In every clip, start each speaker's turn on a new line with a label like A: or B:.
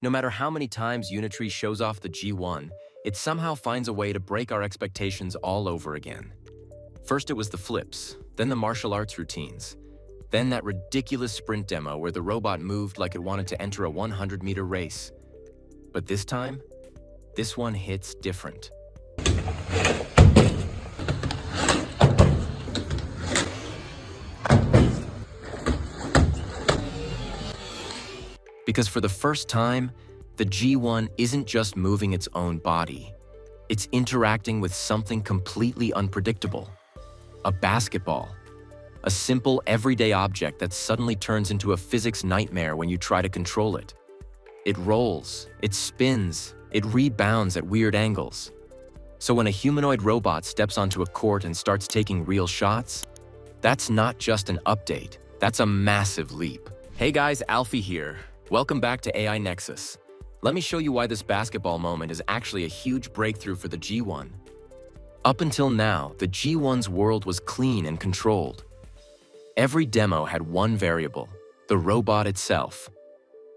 A: No matter how many times Unitree shows off the G1, it somehow finds a way to break our expectations all over again. First it was the flips, then the martial arts routines, then that ridiculous sprint demo where the robot moved like it wanted to enter a 100-meter race. But this time, this one hits different. Because for the first time, the G1 isn't just moving its own body. It's interacting with something completely unpredictable. A basketball. A simple, everyday object that suddenly turns into a physics nightmare when you try to control it. It rolls, it spins, it rebounds at weird angles. So when a humanoid robot steps onto a court and starts taking real shots, that's not just an update, that's a massive leap. Hey guys, Alfie here. Welcome back to AI Nexus. Let me show you why this basketball moment is actually a huge breakthrough for the G1. Up until now, the G1's world was clean and controlled. Every demo had one variable, the robot itself.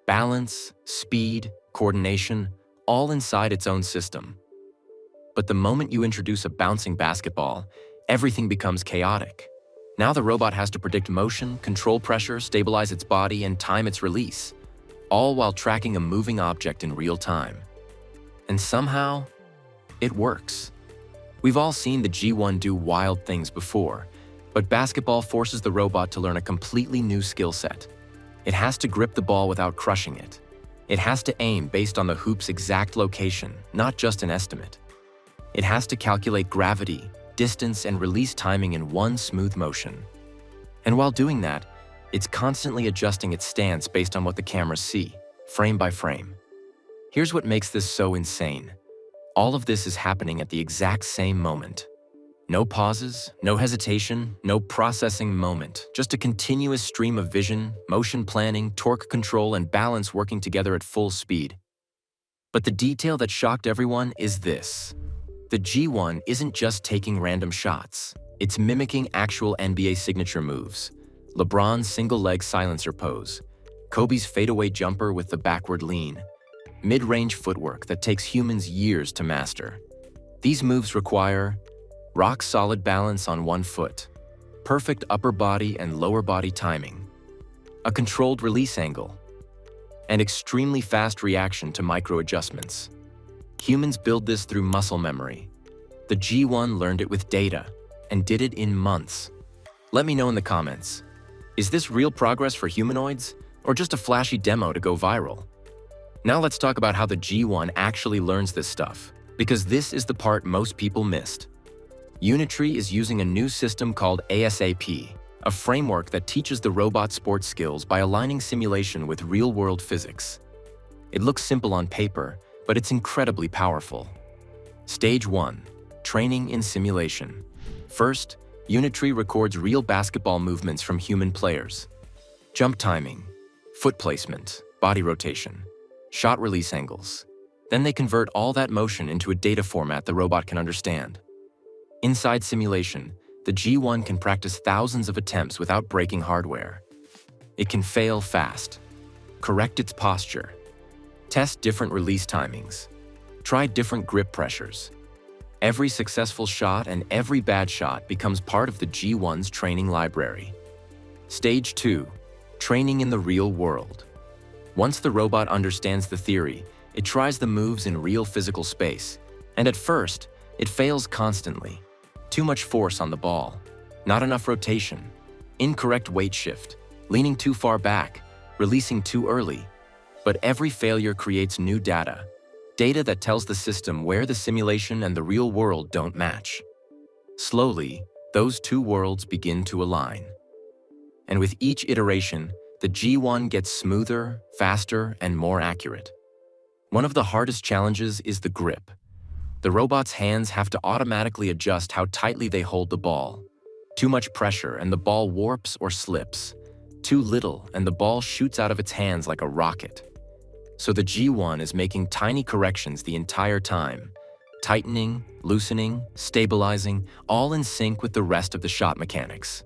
A: Balance, speed, coordination, all inside its own system. But the moment you introduce a bouncing basketball, everything becomes chaotic. Now the robot has to predict motion, control pressure, stabilize its body, and time its release, all while tracking a moving object in real time. And somehow, it works. We've all seen the G1 do wild things before, but basketball forces the robot to learn a completely new skill set. It has to grip the ball without crushing it. It has to aim based on the hoop's exact location, not just an estimate. It has to calculate gravity, distance, and release timing in one smooth motion. And while doing that, it's constantly adjusting its stance based on what the cameras see, frame by frame. Here's what makes this so insane. All of this is happening at the exact same moment. No pauses, no hesitation, no processing moment, just a continuous stream of vision, motion planning, torque control, and balance working together at full speed. But the detail that shocked everyone is this. The G1 isn't just taking random shots. It's mimicking actual NBA signature moves. LeBron's single-leg silencer pose, Kobe's fadeaway jumper with the backward lean, mid-range footwork that takes humans years to master. These moves require rock-solid balance on one foot, perfect upper body and lower body timing, a controlled release angle, and extremely fast reaction to micro-adjustments. Humans build this through muscle memory. The G1 learned it with data and did it in months. Let me know in the comments. Is this real progress for humanoids, or just a flashy demo to go viral? Now let's talk about how the G1 actually learns this stuff, because this is the part most people missed. Unitree is using a new system called ASAP, a framework that teaches the robot sports skills by aligning simulation with real-world physics. It looks simple on paper, but it's incredibly powerful. Stage 1. Training in simulation. First, Unitree records real basketball movements from human players. Jump timing, foot placement, body rotation, shot release angles. Then they convert all that motion into a data format the robot can understand. Inside simulation, the G1 can practice thousands of attempts without breaking hardware. It can fail fast, correct its posture, test different release timings, try different grip pressures. Every successful shot and every bad shot becomes part of the G1's training library. Stage 2. Training in the real world. Once the robot understands the theory, it tries the moves in real physical space, and at first, it fails constantly. Too much force on the ball, not enough rotation, incorrect weight shift, leaning too far back, releasing too early. But every failure creates new data that tells the system where the simulation and the real world don't match. Slowly, those two worlds begin to align. And with each iteration, the G1 gets smoother, faster, and more accurate. One of the hardest challenges is the grip. The robot's hands have to automatically adjust how tightly they hold the ball. Too much pressure and the ball warps or slips. Too little and the ball shoots out of its hands like a rocket. So the G1 is making tiny corrections the entire time, tightening, loosening, stabilizing, all in sync with the rest of the shot mechanics.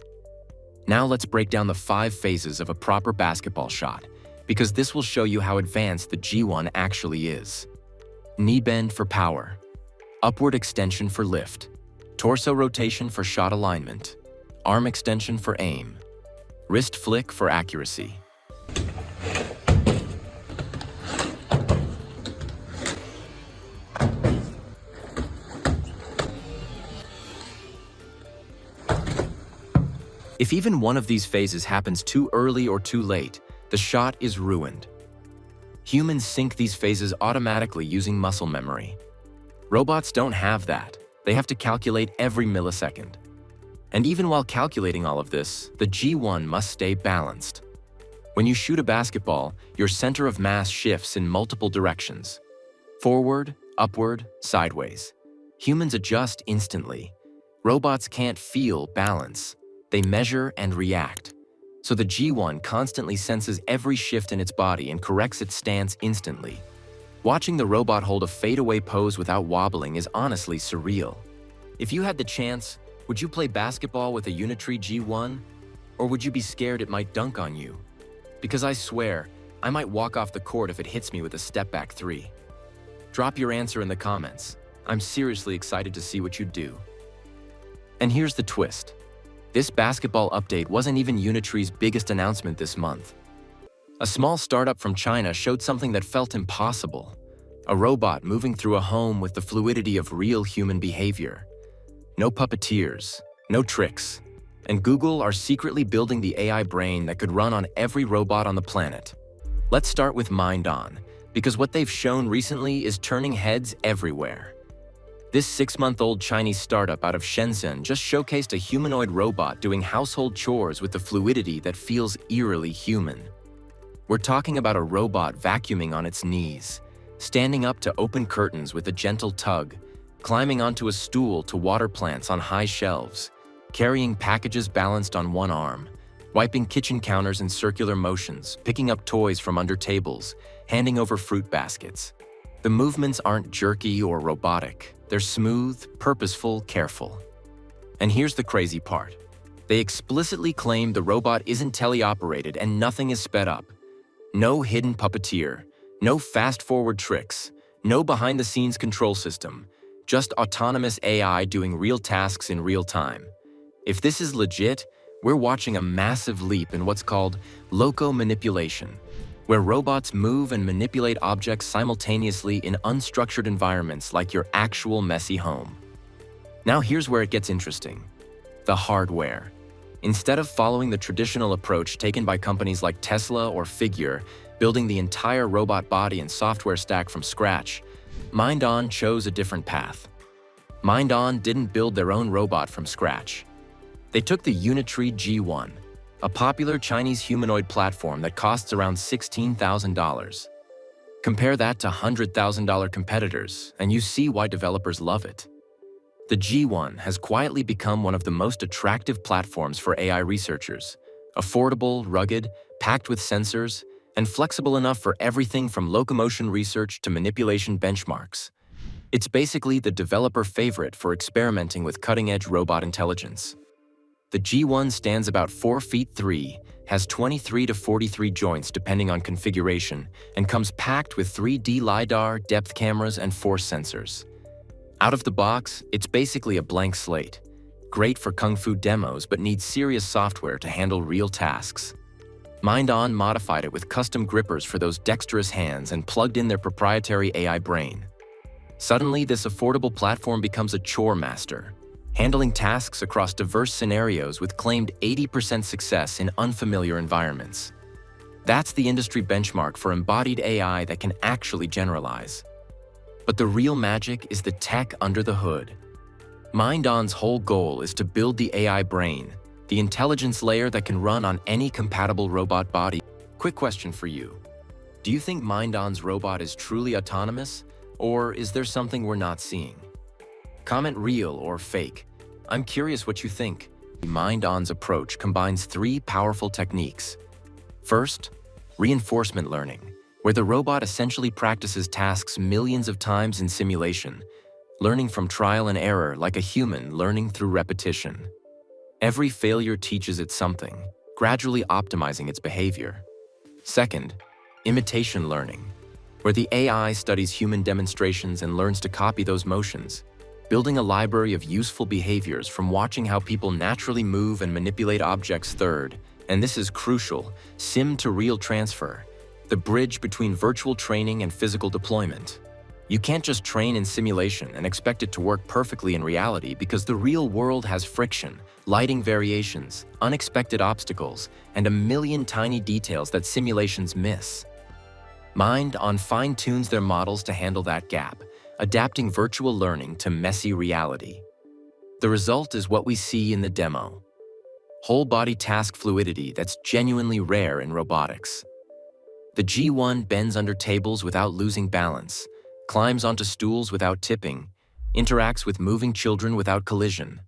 A: Now let's break down the 5 phases of a proper basketball shot, because this will show you how advanced the G1 actually is. Knee bend for power, upward extension for lift, torso rotation for shot alignment, arm extension for aim, wrist flick for accuracy. If even one of these phases happens too early or too late, the shot is ruined. Humans sync these phases automatically using muscle memory. Robots don't have that. They have to calculate every millisecond. And even while calculating all of this, the G1 must stay balanced. When you shoot a basketball, your center of mass shifts in multiple directions. Forward, upward, sideways. Humans adjust instantly. Robots can't feel balance. They measure and react. So the G1 constantly senses every shift in its body and corrects its stance instantly. Watching the robot hold a fadeaway pose without wobbling is honestly surreal. If you had the chance, would you play basketball with a Unitree G1? Or would you be scared it might dunk on you? Because I swear, I might walk off the court if it hits me with a step-back three. Drop your answer in the comments. I'm seriously excited to see what you do. And here's the twist. This basketball update wasn't even Unitree's biggest announcement this month. A small startup from China showed something that felt impossible. A robot moving through a home with the fluidity of real human behavior. No puppeteers, no tricks. And Google are secretly building the AI brain that could run on every robot on the planet. Let's start with Mindon, because what they've shown recently is turning heads everywhere. This 6-month-old Chinese startup out of Shenzhen just showcased a humanoid robot doing household chores with the fluidity that feels eerily human. We're talking about a robot vacuuming on its knees, standing up to open curtains with a gentle tug, climbing onto a stool to water plants on high shelves, carrying packages balanced on one arm, wiping kitchen counters in circular motions, picking up toys from under tables, handing over fruit baskets. The movements aren't jerky or robotic. They're smooth, purposeful, careful. And here's the crazy part. They explicitly claim the robot isn't teleoperated and nothing is sped up. No hidden puppeteer, no fast-forward tricks, no behind-the-scenes control system, just autonomous AI doing real tasks in real time. If this is legit, we're watching a massive leap in what's called loco manipulation, where robots move and manipulate objects simultaneously in unstructured environments like your actual messy home. Now here's where it gets interesting. The hardware. Instead of following the traditional approach taken by companies like Tesla or Figure, building the entire robot body and software stack from scratch, Mindon chose a different path. Mindon didn't build their own robot from scratch. They took the Unitree G1, a popular Chinese humanoid platform that costs around $16,000. Compare that to $100,000 competitors, and you see why developers love it. The G1 has quietly become one of the most attractive platforms for AI researchers. Affordable, rugged, packed with sensors, and flexible enough for everything from locomotion research to manipulation benchmarks. It's basically the developer favorite for experimenting with cutting-edge robot intelligence. The G1 stands about 4 feet 3, has 23 to 43 joints depending on configuration, and comes packed with 3D LiDAR, depth cameras, and force sensors. Out of the box, it's basically a blank slate. Great for kung fu demos, but needs serious software to handle real tasks. Mindon modified it with custom grippers for those dexterous hands and plugged in their proprietary AI brain. Suddenly, this affordable platform becomes a chore master, handling tasks across diverse scenarios with claimed 80% success in unfamiliar environments. That's the industry benchmark for embodied AI that can actually generalize. But the real magic is the tech under the hood. Mindon's whole goal is to build the AI brain, the intelligence layer that can run on any compatible robot body. Quick question for you. Do you think Mindon's robot is truly autonomous, or is there something we're not seeing? Comment real or fake. I'm curious what you think. Mindon's approach combines 3 powerful techniques. First, reinforcement learning, where the robot essentially practices tasks millions of times in simulation, learning from trial and error like a human learning through repetition. Every failure teaches it something, gradually optimizing its behavior. Second, imitation learning, where the AI studies human demonstrations and learns to copy those motions, building a library of useful behaviors from watching how people naturally move and manipulate objects. Third, and this is crucial, sim-to-real transfer, the bridge between virtual training and physical deployment. You can't just train in simulation and expect it to work perfectly in reality because the real world has friction, lighting variations, unexpected obstacles, and a million tiny details that simulations miss. Mindon fine-tunes their models to handle that gap, adapting virtual learning to messy reality. The result is what we see in the demo: whole-body task fluidity that's genuinely rare in robotics. The G1 bends under tables without losing balance, climbs onto stools without tipping, interacts with moving children without collision.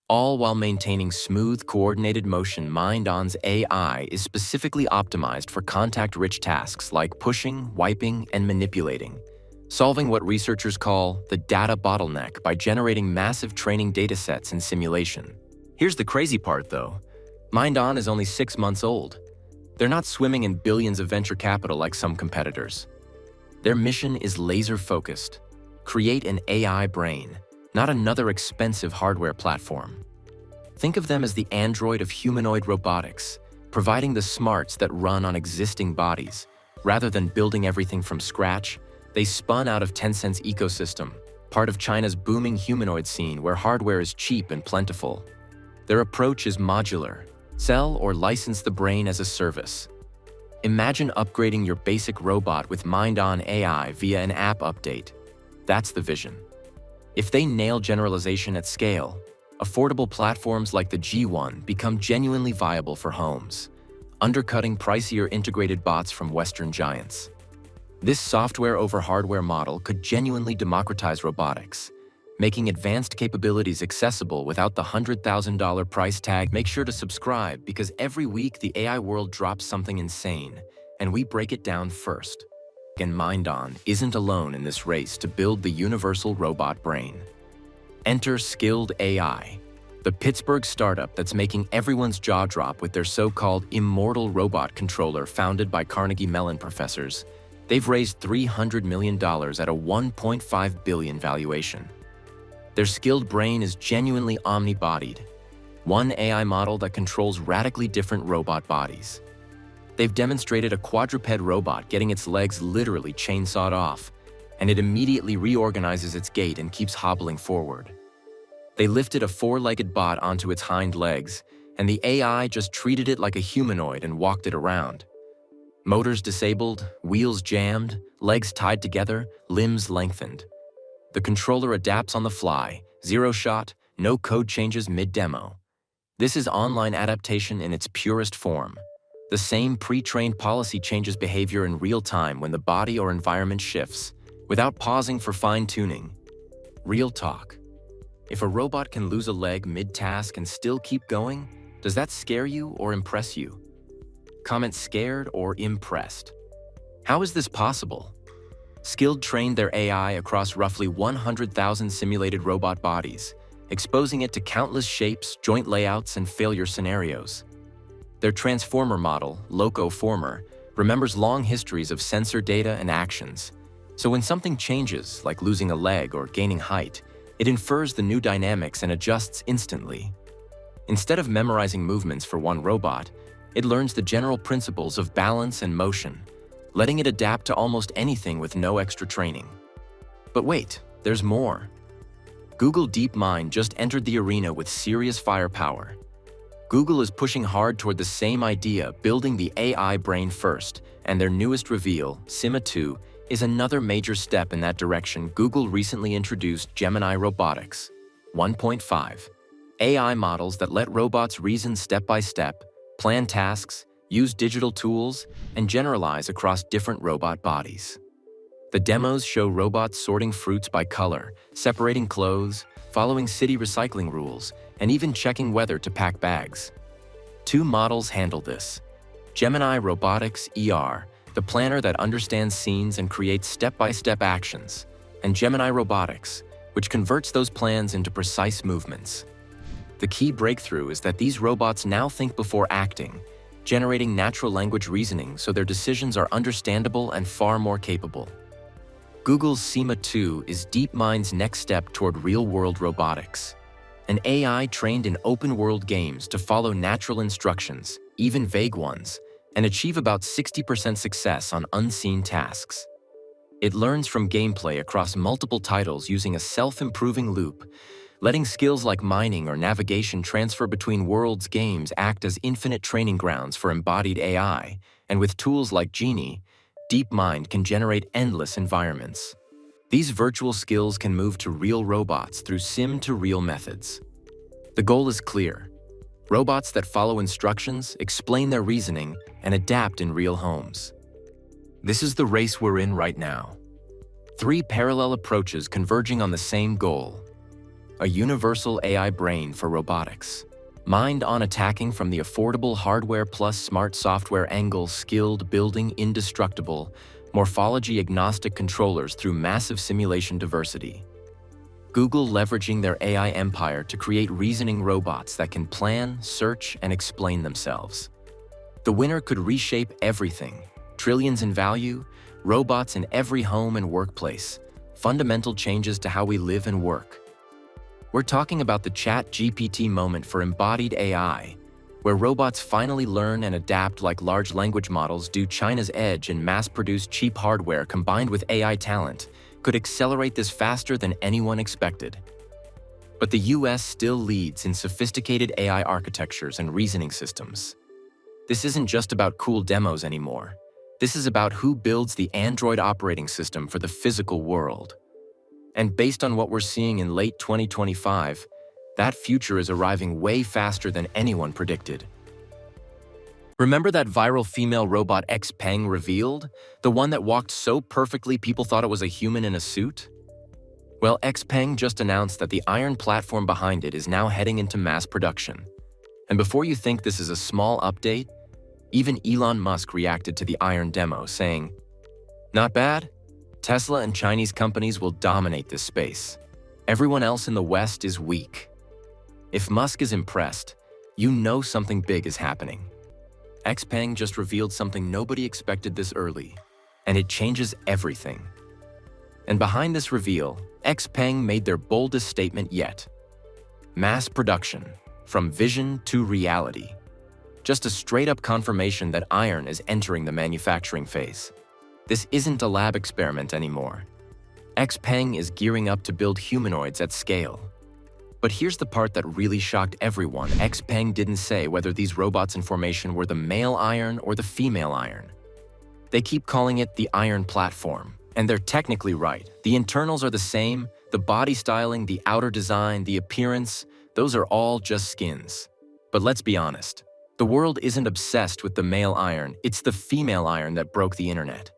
A: All while maintaining smooth, coordinated motion. Mindon's AI is specifically optimized for contact-rich tasks like pushing, wiping, and manipulating, solving what researchers call the data bottleneck by generating massive training datasets in simulation. Here's the crazy part, though. Mindon is only 6 months old. They're not swimming in billions of venture capital like some competitors. Their mission is laser-focused: create an AI brain, not another expensive hardware platform. Think of them as the Android of humanoid robotics, providing the smarts that run on existing bodies. Rather than building everything from scratch, they spun out of Tencent's ecosystem, part of China's booming humanoid scene where hardware is cheap and plentiful. Their approach is modular: sell or license the brain as a service. Imagine upgrading your basic robot with Mindon AI via an app update. That's the vision. If they nail generalization at scale, affordable platforms like the G1 become genuinely viable for homes, undercutting pricier integrated bots from Western giants. This software over hardware model could genuinely democratize robotics, making advanced capabilities accessible without the $100,000 price tag. Make sure to subscribe because every week the AI world drops something insane, and we break it down first. And Mindon isn't alone in this race to build the universal robot brain. Enter Skilled AI, the Pittsburgh startup that's making everyone's jaw drop with their so-called immortal robot controller founded by Carnegie Mellon professors. They've raised $300 million at a $1.5 billion valuation. Their skilled brain is genuinely omni-bodied, one AI model that controls radically different robot bodies. They've demonstrated a quadruped robot getting its legs literally chainsawed off, and it immediately reorganizes its gait and keeps hobbling forward. They lifted a 4-legged bot onto its hind legs, and the AI just treated it like a humanoid and walked it around. Motors disabled, wheels jammed, legs tied together, limbs lengthened. The controller adapts on the fly, zero shot, no code changes mid-demo. This is online adaptation in its purest form. The same pre-trained policy changes behavior in real time when the body or environment shifts, without pausing for fine-tuning. Real talk. If a robot can lose a leg mid-task and still keep going, does that scare you or impress you? Comment scared or impressed. How is this possible? Skilled trained their AI across roughly 100,000 simulated robot bodies, exposing it to countless shapes, joint layouts, and failure scenarios. Their transformer model, Locoformer, remembers long histories of sensor data and actions. So when something changes, like losing a leg or gaining height, it infers the new dynamics and adjusts instantly. Instead of memorizing movements for one robot, it learns the general principles of balance and motion, letting it adapt to almost anything with no extra training. But wait, there's more. Google DeepMind just entered the arena with serious firepower. Google is pushing hard toward the same idea, building the AI brain first, and their newest reveal, Sima 2, is another major step in that direction. Google recently introduced Gemini Robotics 1.5, AI models that let robots reason step by step, plan tasks, use digital tools, and generalize across different robot bodies. The demos show robots sorting fruits by color, separating clothes, following city recycling rules, and even checking whether to pack bags. 2 models handle this: Gemini Robotics ER, the planner that understands scenes and creates step-by-step actions, and Gemini Robotics, which converts those plans into precise movements. The key breakthrough is that these robots now think before acting, generating natural language reasoning so their decisions are understandable and far more capable. Google's SEMA 2 is DeepMind's next step toward real-world robotics. An AI trained in open-world games to follow natural instructions, even vague ones, and achieve about 60% success on unseen tasks. It learns from gameplay across multiple titles using a self-improving loop, letting skills like mining or navigation transfer between worlds. Games act as infinite training grounds for embodied AI, and with tools like Genie, DeepMind can generate endless environments. These virtual skills can move to real robots through sim-to-real methods. The goal is clear: robots that follow instructions, explain their reasoning, and adapt in real homes. This is the race we're in right now. 3 parallel approaches converging on the same goal: a universal AI brain for robotics. Mindon attacking from the affordable hardware plus smart software angle, skilled building indestructible, morphology-agnostic controllers through massive simulation diversity. Google leveraging their AI empire to create reasoning robots that can plan, search, and explain themselves. The winner could reshape everything: trillions in value, robots in every home and workplace, fundamental changes to how we live and work. We're talking about the ChatGPT moment for embodied AI, where robots finally learn and adapt like large language models do. China's edge in mass-produced cheap hardware combined with AI talent could accelerate this faster than anyone expected. But the US still leads in sophisticated AI architectures and reasoning systems. This isn't just about cool demos anymore. This is about who builds the Android operating system for the physical world. And based on what we're seeing in late 2025, that future is arriving way faster than anyone predicted. Remember that viral female robot Xpeng revealed? The one that walked so perfectly people thought it was a human in a suit? Well, Xpeng just announced that the iron platform behind it is now heading into mass production. And before you think this is a small update, even Elon Musk reacted to the iron demo, saying, "Not bad? Tesla and Chinese companies will dominate this space. Everyone else in the West is weak." If Musk is impressed, you know something big is happening. Xpeng just revealed something nobody expected this early, and it changes everything. And behind this reveal, Xpeng made their boldest statement yet: mass production, from vision to reality. Just a straight-up confirmation that iron is entering the manufacturing phase. This isn't a lab experiment anymore. Xpeng is gearing up to build humanoids at scale. But here's the part that really shocked everyone. Xpeng didn't say whether these robots in formation were the male iron or the female iron. They keep calling it the iron platform, and they're technically right. The internals are the same, the body styling, the outer design, the appearance, those are all just skins. But let's be honest, the world isn't obsessed with the male iron, it's the female iron that broke the internet.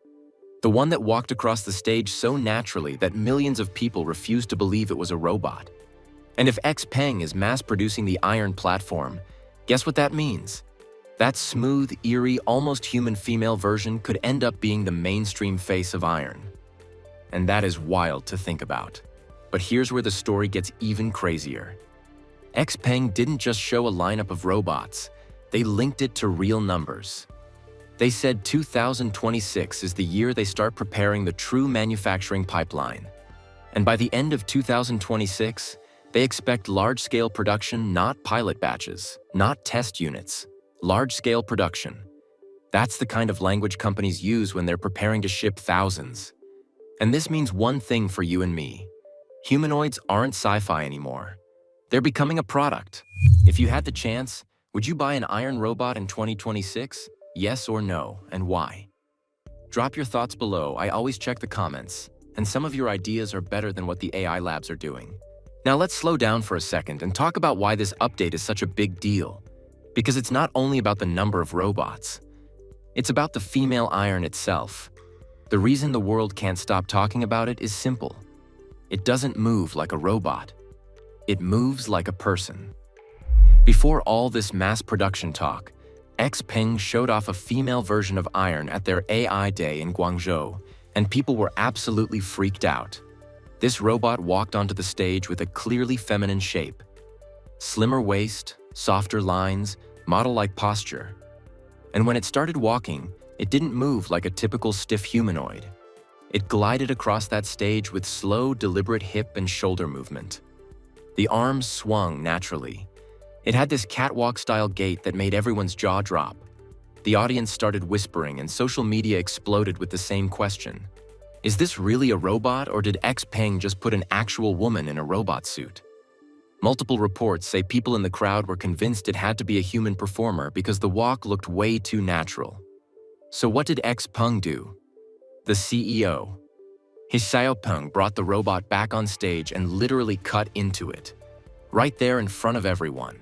A: The one that walked across the stage so naturally that millions of people refused to believe it was a robot. And if Xpeng is mass-producing the iron platform, guess what that means? That smooth, eerie, almost human female version could end up being the mainstream face of iron. And that is wild to think about. But here's where the story gets even crazier. Xpeng didn't just show a lineup of robots, they linked it to real numbers. They said 2026 is the year they start preparing the true manufacturing pipeline. And by the end of 2026, they expect large-scale production, not pilot batches, not test units, large-scale production. That's the kind of language companies use when they're preparing to ship thousands. And this means one thing for you and me. Humanoids aren't sci-fi anymore. They're becoming a product. If you had the chance, would you buy an iron robot in 2026? Yes or no, and why? Drop your thoughts below. I always check the comments, and some of your ideas are better than what the AI labs are doing. Now let's slow down for a second and talk about why this update is such a big deal. Because it's not only about the number of robots. It's about the female iron itself. The reason the world can't stop talking about it is simple. It doesn't move like a robot. It moves like a person. Before all this mass production talk, Xpeng showed off a female version of iron at their AI Day in Guangzhou, and people were absolutely freaked out. This robot walked onto the stage with a clearly feminine shape. Slimmer waist, softer lines, model-like posture. And when it started walking, it didn't move like a typical stiff humanoid. It glided across that stage with slow, deliberate hip and shoulder movement. The arms swung naturally. It had this catwalk-style gait that made everyone's jaw drop. The audience started whispering, and social media exploded with the same question. Is this really a robot, or did Xpeng just put an actual woman in a robot suit? Multiple reports say people in the crowd were convinced it had to be a human performer because the walk looked way too natural. So what did Xpeng do? The CEO. Xpeng brought the robot back on stage and literally cut into it, right there in front of everyone.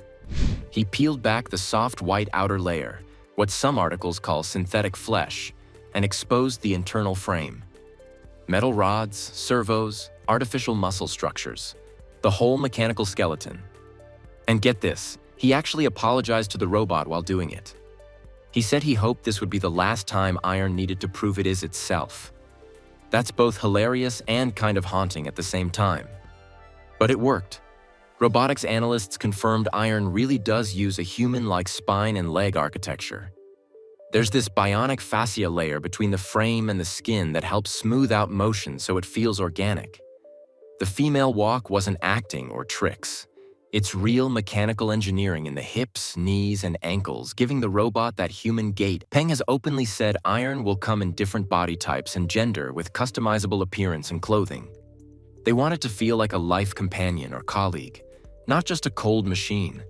A: He peeled back the soft white outer layer, what some articles call synthetic flesh, and exposed the internal frame. Metal rods, servos, artificial muscle structures, the whole mechanical skeleton. And get this, he actually apologized to the robot while doing it. He said he hoped this would be the last time iron needed to prove it is itself. That's both hilarious and kind of haunting at the same time. But it worked. Robotics analysts confirmed iron really does use a human-like spine and leg architecture. There's this bionic fascia layer between the frame and the skin that helps smooth out motion so it feels organic. The female walk wasn't acting or tricks. It's real mechanical engineering in the hips, knees, and ankles, giving the robot that human gait. Xpeng has openly said iron will come in different body types and gender with customizable appearance and clothing. They want it to feel like a life companion or colleague, not just a cold machine.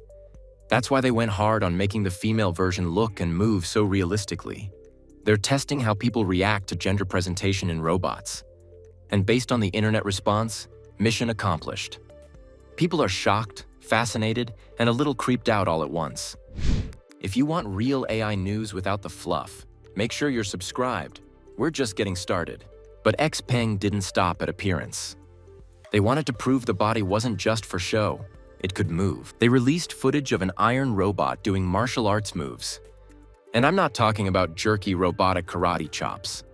A: That's why they went hard on making the female version look and move so realistically. They're testing how people react to gender presentation in robots. And based on the internet response, mission accomplished. People are shocked, fascinated, and a little creeped out all at once. If you want real AI news without the fluff, make sure you're subscribed. We're just getting started. But Xpeng didn't stop at appearance. They wanted to prove the body wasn't just for show. It could move. They released footage of an iron robot doing martial arts moves. And I'm not talking about jerky robotic karate chops.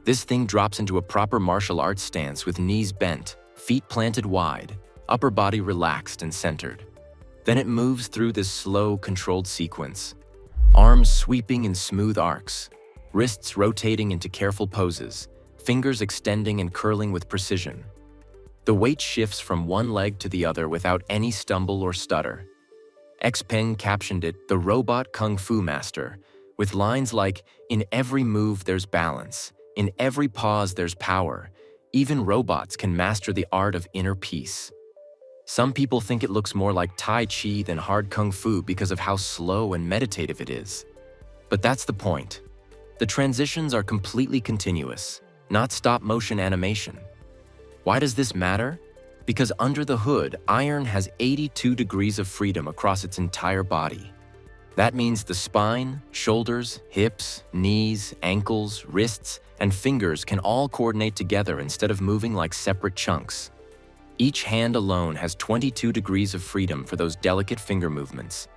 A: This thing drops into a proper martial arts stance with knees bent, feet planted wide, upper body relaxed and centered. Then it moves through this slow, controlled sequence. Arms sweeping in smooth arcs, wrists rotating into careful poses, fingers extending and curling with precision. The weight shifts from one leg to the other without any stumble or stutter. Xpeng captioned it, "The Robot Kung Fu Master," with lines like, "In every move there's balance, in every pause there's power. Even robots can master the art of inner peace." Some people think it looks more like Tai Chi than hard Kung Fu because of how slow and meditative it is. But that's the point. The transitions are completely continuous, not stop-motion animation. Why does this matter? Because under the hood, iron has 82 degrees of freedom across its entire body. That means the spine, shoulders, hips, knees, ankles, wrists, and fingers can all coordinate together instead of moving like separate chunks. Each hand alone has 22 degrees of freedom for those delicate finger movements.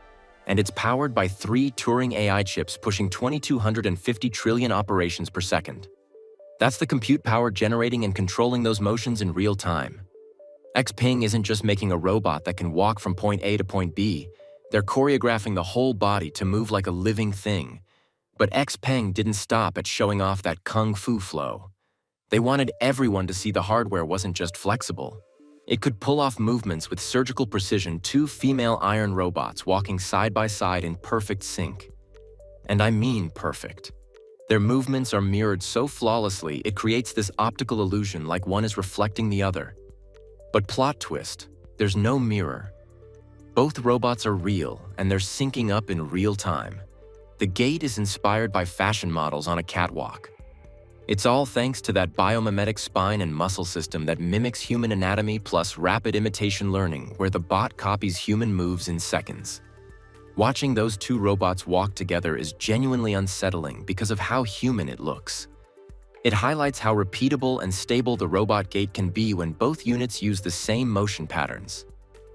A: And it's powered by 3 Turing AI chips pushing 2,250 trillion operations per second. That's the compute power generating and controlling those motions in real time. Xpeng isn't just making a robot that can walk from point A to point B. They're choreographing the whole body to move like a living thing. But Xpeng didn't stop at showing off that kung fu flow. They wanted everyone to see the hardware wasn't just flexible. It could pull off movements with surgical precision, 2 female iron robots walking side by side in perfect sync. And I mean perfect. Their movements are mirrored so flawlessly it creates this optical illusion like one is reflecting the other. But plot twist, there's no mirror. Both robots are real and they're syncing up in real time. The gait is inspired by fashion models on a catwalk. It's all thanks to that biomimetic spine and muscle system that mimics human anatomy plus rapid imitation learning, where the bot copies human moves in seconds. Watching those 2 robots walk together is genuinely unsettling because of how human it looks. It highlights how repeatable and stable the robot gait can be when both units use the same motion patterns.